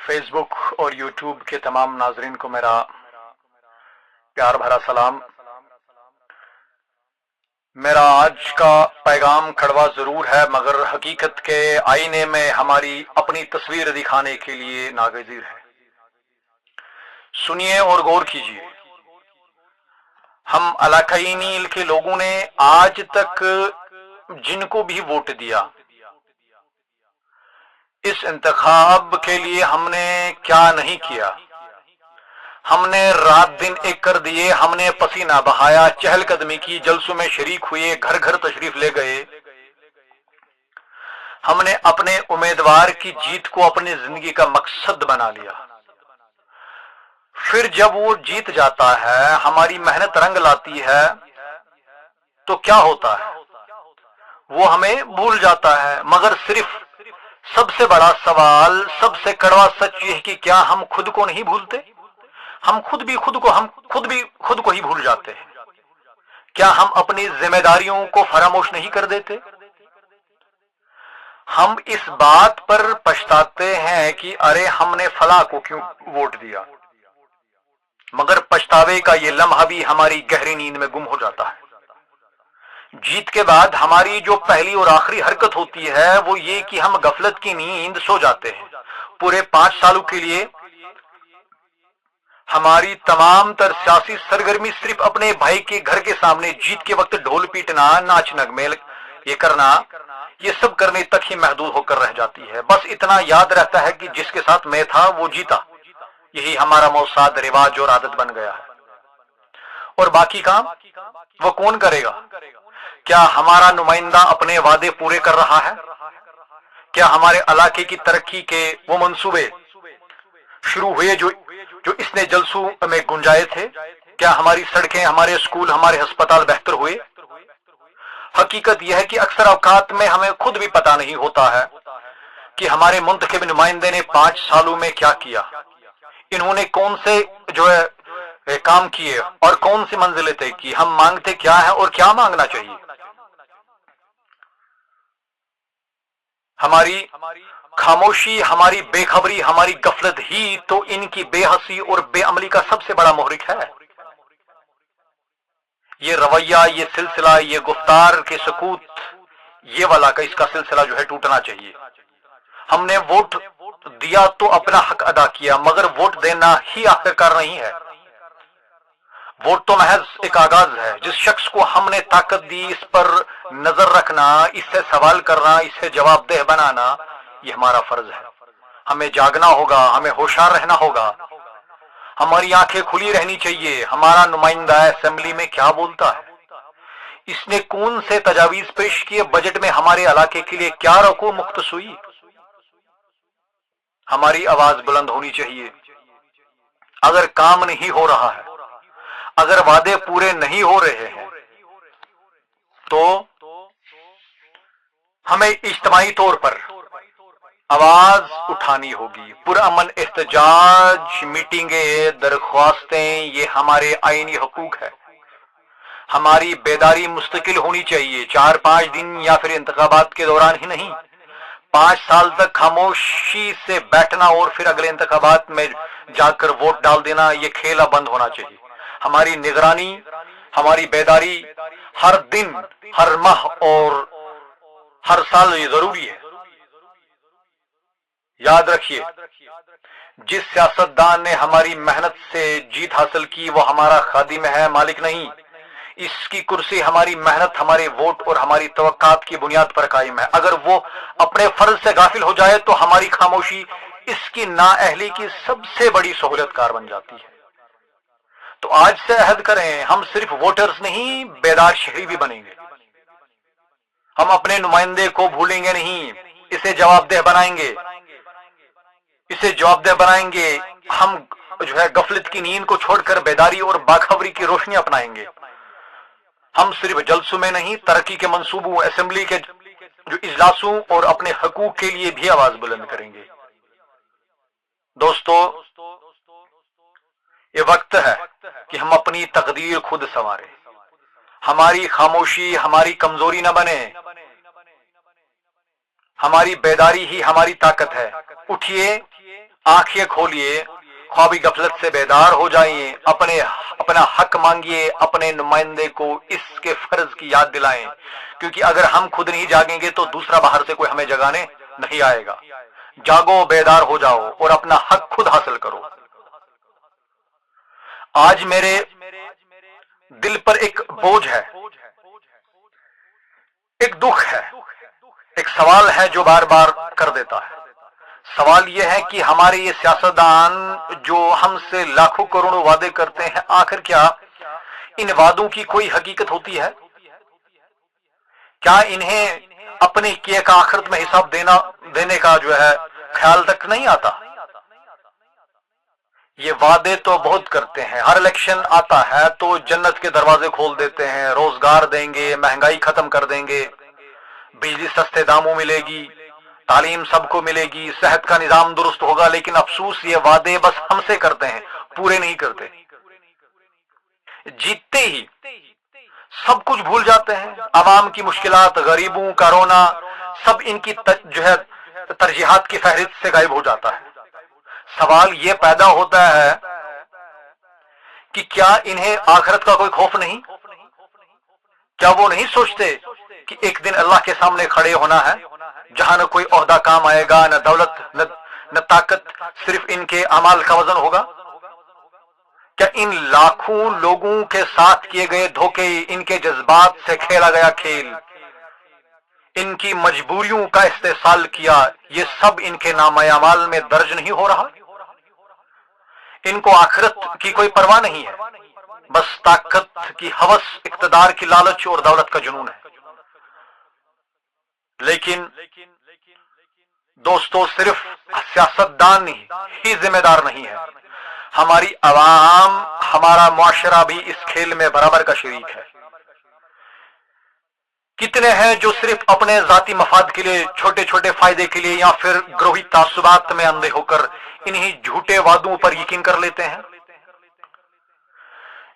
Facebook और YouTube के तमाम नाजरीन को मेरा प्यार भरा सलाम। मेरा आज का पैगाम कड़वा जरूर है, मगर हकीकत के आईने में हमारी अपनी तस्वीर दिखाने के लिए नागजीर है। सुनिए और गौर कीजिए। हम इलाकाई नील के लोगों ने आज तक जिनको भी वोट दिया, इस इंतखाब के लिए हमने क्या नहीं किया। हमने रात दिन एक कर दिए, हमने पसीना बहाया, चहलकदमी की, जलसों में शरीक हुए, घर घर तशरीफ ले गए। हमने अपने उम्मीदवार की जीत को अपनी जिंदगी का मकसद बना लिया। फिर जब वो जीत जाता है, हमारी मेहनत रंग लाती है, तो क्या होता है? वो हमें भूल जाता है। मगर सिर्फ सबसे बड़ा सवाल, सबसे कड़वा सच ये है कि क्या हम खुद को नहीं भूलते? हम खुद भी खुद को ही भूल जाते हैं। क्या हम अपनी जिम्मेदारियों को फरामोश नहीं कर देते? हम इस बात पर पछताते हैं कि अरे हमने फला को क्यों वोट दिया, मगर पछतावे का ये लम्हा भी हमारी गहरी नींद में गुम हो जाता है। जीत के बाद हमारी जो पहली और आखिरी हरकत होती है वो ये कि हम गफलत की नींद सो जाते हैं। पूरे 5 सालों के लिए हमारी तमाम तर सियासी सरगर्मी सिर्फ अपने भाई के घर के सामने जीत के वक्त ढोल पीटना, नाच नगमे ये करना, ये सब करने तक ही महदूद होकर रह जाती है। बस इतना याद रहता है कि जिसके साथ मैं था वो जीता। यही हमारा मौसाद, रिवाज और आदत बन गया है। और बाकी काम वो कौन करेगा? क्या हमारा नुमाइंदा अपने वादे पूरे कर रहा है? क्या हमारे इलाके की तरक्की के वो मंसूबे शुरू हुए जो इसने जलसू में गुंजाए थे? क्या हमारी सड़कें, हमारे स्कूल, हमारे अस्पताल बेहतर हुए? हकीकत यह है कि अक्सर औकात में हमें खुद भी पता नहीं होता है कि हमारे मुंतखब नुमाइंदे ने 5 सालों में क्या किया। इन्होंने कौन से काम किए और कौन सी मंजिलें तय की। हम मांगते क्या है और क्या मांगना चाहिए? हमारी खामोशी, हमारी बेखबरी, हमारी गफलत ही तो इनकी बेहसी और बेअमली का सबसे बड़ा मुहरिक है। ये रवैया, ये सिलसिला, ये गुफ्तार के सकूत, ये वाला का इसका सिलसिला जो है टूटना चाहिए। हमने वोट दिया तो अपना हक अदा किया, मगर वोट देना ही आखिरकार नहीं है। वोट तो महज एक आगाज है। जिस शख्स को हमने ताकत दी, इस पर नजर रखना, इससे सवाल करना, इससे जवाबदेह बनाना, ये हमारा फर्ज है। हमें जागना होगा, हमें होशियार रहना होगा, हमारी आंखें खुली रहनी चाहिए। हमारा नुमाइंदा असेंबली में क्या बोलता है, इसने कौन से तजावीज पेश किए, बजट में हमारे इलाके के लिए क्या रकू मुख्तस हुई। हमारी आवाज बुलंद होनी चाहिए। अगर काम नहीं हो रहा है, अगर वादे पूरे नहीं हो रहे हैं, तो हमें इज्तिमाई तौर पर आवाज उठानी होगी। पुरअमन एहतजाज, मीटिंगें, दरख्वास्तें, ये हमारे आईनी हकूक है। हमारी बेदारी मुस्तकिल होनी चाहिए। 4-5 दिन या फिर इंतखाबात के दौरान ही नहीं, 5 साल तक खामोशी से बैठना और फिर अगले इंतखाबात में जाकर वोट डाल देना, ये खेल अब बंद होना चाहिए। हमारी निगरानी, हमारी बेदारी हर दिन, हर माह और हर साल ये जरूरी है। याद रखिए, जिस सियासतदान ने हमारी मेहनत से जीत हासिल की वो हमारा खादिम है, मालिक नहीं। इसकी कुर्सी हमारी मेहनत, हमारे वोट और हमारी तवक्कात की बुनियाद पर कायम है। अगर वो अपने फर्ज से गाफिल हो जाए तो हमारी खामोशी इसकी नाअहली की सबसे बड़ी सहूलियतकार बन जाती है। तो आज से अहद करें, हम सिर्फ वोटर्स नहीं, बेदार शहरी भी बनेंगे। हम अपने नुमाइंदे को भूलेंगे नहीं, इसे जवाबदेह बनाएंगे, इसे जवाबदेह बनाएंगे। हम जो है गफलत की नींद को छोड़कर बेदारी और बाखबरी की रोशनी अपनाएंगे। हम सिर्फ जलसों में नहीं, तरक्की के मंसूबों, असेंबली के जो इजलासों और अपने हकूक के लिए भी आवाज बुलंद करेंगे। दोस्तों, ये वक्त है कि हम अपनी तकदीर खुद संवारें। हमारी खामोशी हमारी कमजोरी न बने, हमारी बेदारी ही हमारी ताकत है। उठिए, आंखें खोलिए, ख्वाबी गफलत से बेदार हो जाइए, अपना हक मांगिए, अपने नुमाइंदे को इसके फर्ज की याद दिलाएं, क्योंकि अगर हम खुद नहीं जागेंगे तो दूसरा बाहर से कोई हमें जगाने नहीं आएगा। जागो, बेदार हो जाओ और अपना हक खुद हासिल करो। आज मेरे दिल पर एक बोझ है, एक दुख है, एक सवाल है जो बार बार कर देता है। सवाल यह है कि हमारे ये सियासतदान जो हमसे लाखों करोड़ों वादे करते हैं, आखिर क्या इन वादों की कोई हकीकत होती है? क्या इन्हें अपने किए का आखिरत में हिसाब देने का जो है ख्याल तक नहीं आता? ये वादे तो बहुत करते हैं, हर इलेक्शन आता है तो जन्नत के दरवाजे खोल देते हैं, रोजगार देंगे, महंगाई खत्म कर देंगे, बिजली सस्ते दामों मिलेगी, तालीम सबको मिलेगी, सेहत का निजाम दुरुस्त होगा। लेकिन अफसोस ये वादे बस हमसे करते हैं, पूरे नहीं करते। जीतते ही सब कुछ भूल जाते हैं, आवाम की मुश्किलात, गरीबों, कोरोना, सब इनकी जो है तरजीहात की फहरिस्त से गायब हो जाता है। सवाल ये पैदा होता है कि क्या इन्हें आखिरत का कोई खौफ नहीं? क्या वो नहीं सोचते कि एक दिन अल्लाह के सामने खड़े होना है, जहां न कोई ओहदा काम आएगा, न दौलत, न ताकत, सिर्फ इनके अमाल का वजन होगा? क्या इन लाखों लोगों के साथ किए गए धोखे, इनके जज्बात से खेला गया खेल, इनकी मजबूरियों का इस्तेसाल किया, ये सब इनके नामे अमाल में दर्ज नहीं हो रहा? इनको आखिरत की कोई परवाह नहीं है, बस ताकत की हवस, इक्तदार की लालच और दौलत का जुनून है। लेकिन दोस्तों, सिर्फ सियासतदान ही जिम्मेदार नहीं है, हमारी अवाम, हमारा मुआशरा भी इस खेल में बराबर का शरीक है। कितने हैं जो सिर्फ अपने जाती मफाद के लिए, छोटे छोटे फायदे के लिए, या फिर ग्रोही तासुबात में अंधे होकर इन्हीं झूठे वादों पर यकीन कर लेते हैं।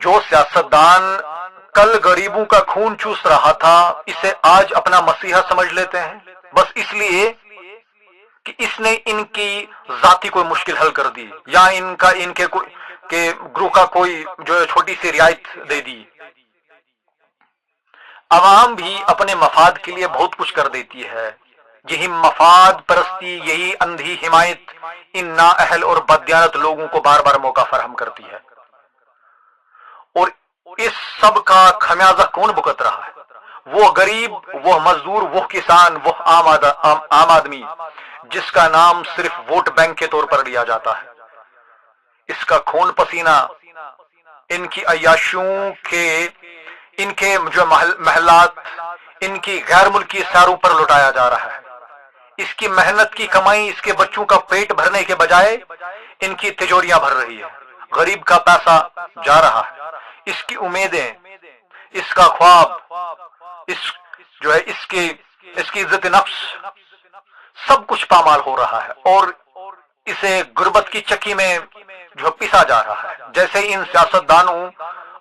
जो सियासतदान कल गरीबों का खून चूस रहा था, इसे आज अपना मसीहा समझ लेते हैं, बस इसलिए कि इसने इनकी जाती कोई मुश्किल हल कर दी, या इनके ग्रुह का कोई जो छोटी सी रियायत दे दी। अवाम भी अपने मफाद के लिए बहुत कुछ कर देती है। यही मफाद परस्ती, यही अंधी हिमायत इन नाअहल और बददियानत लोगों को बार बार मौका फराहम करती है। और इस सब का खमियाजा कौन भुगत रहा है? वो गरीब, वो मजदूर, वो किसान, वो आम आदमी जिसका नाम सिर्फ वोट बैंक के तौर पर लिया जाता है। इसका खून पसीना इनकी अय्याशियों के, इनके जो महलात, इनकी गैर मुल्की सारों पर लुटाया जा रहा है। इसकी मेहनत की कमाई इसके बच्चों का पेट भरने के बजाय इनकी तिजोरियां भर रही है। गरीब का पैसा जा रहा है, इसकी उम्मीदें, इसका ख्वाब, इसकी इज्जत नफ्स, सब कुछ पामाल हो रहा है और इसे गुर्बत की चक्की में जो पिसा जा रहा है, जैसे इन सियासतदानों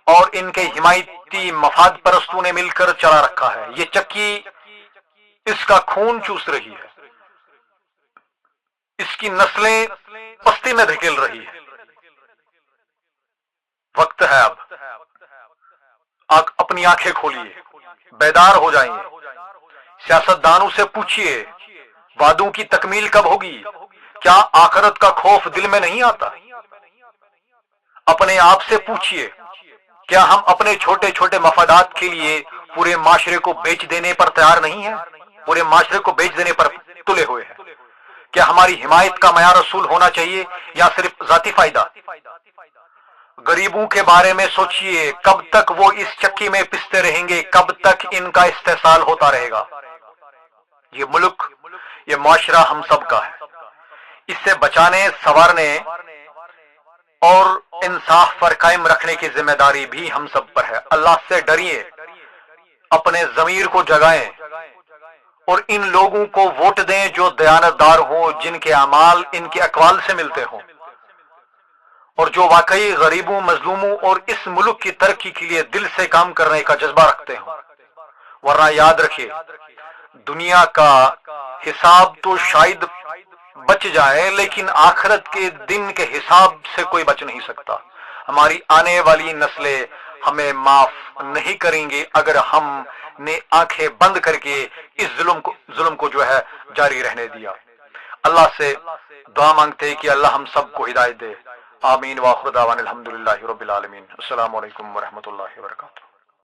और इनके हिमायती मफाद परस्तों ने मिलकर चला रखा है। ये चक्की इसका खून चूस रही है, इसकी नस्लें पस्ती में धकेल रही है। वक्त है अब अपनी आंखें खोलिए, बेदार हो जाइए। सियासतदानों से पूछिए, वादों की तकमील कब होगी? क्या आखिरत का खौफ दिल में नहीं आता? अपने आप से पूछिए, क्या हम अपने छोटे छोटे मफादात के लिए पूरे माशरे को बेच देने पर तैयार नहीं है? पूरे माशरे को बेच देने पर तुले हुए हैं? क्या हमारी हिमायत का मयार रसूल होना चाहिए या सिर्फ जाती फायदा? गरीबों के बारे में सोचिए, कब तक वो इस चक्की में पिसते रहेंगे? कब तक इनका इस्तेसाल होता रहेगा? ये मुल्क, ये माशरा हम सब का है। इससे बचाने, संवारने और इंसाफ पर कायम रखने की जिम्मेदारी भी हम सब पर है। अल्लाह से डरिए, अपने जमीर को जगाएं और इन लोगों को वोट दें जो दयानतदार हों, जिनके अमाल इनके अकवाल से मिलते हों और जो वाकई गरीबों, मजलूमों और इस मुल्क की तरक्की के लिए दिल से काम करने का जज्बा रखते हों। वरना याद रखिए, दुनिया का हिसाब तो शायद بچ جائیں، لیکن آخرت کے دن کے حساب سے کوئی بچ نہیں سکتا۔ ہماری آنے والی نسلیں ہمیں معاف نہیں کریں گے اگر ہم نے آنکھیں بند کر کے اس ظلم کو جو ہے جاری رہنے دیا۔ اللہ سے دعا مانگتے ہیں کہ اللہ ہم سب کو ہدایت دے۔ آمین، وآخر دعوانا الحمدللہ رب العالمین۔ السلام علیکم ورحمۃ اللہ وبرکاتہ۔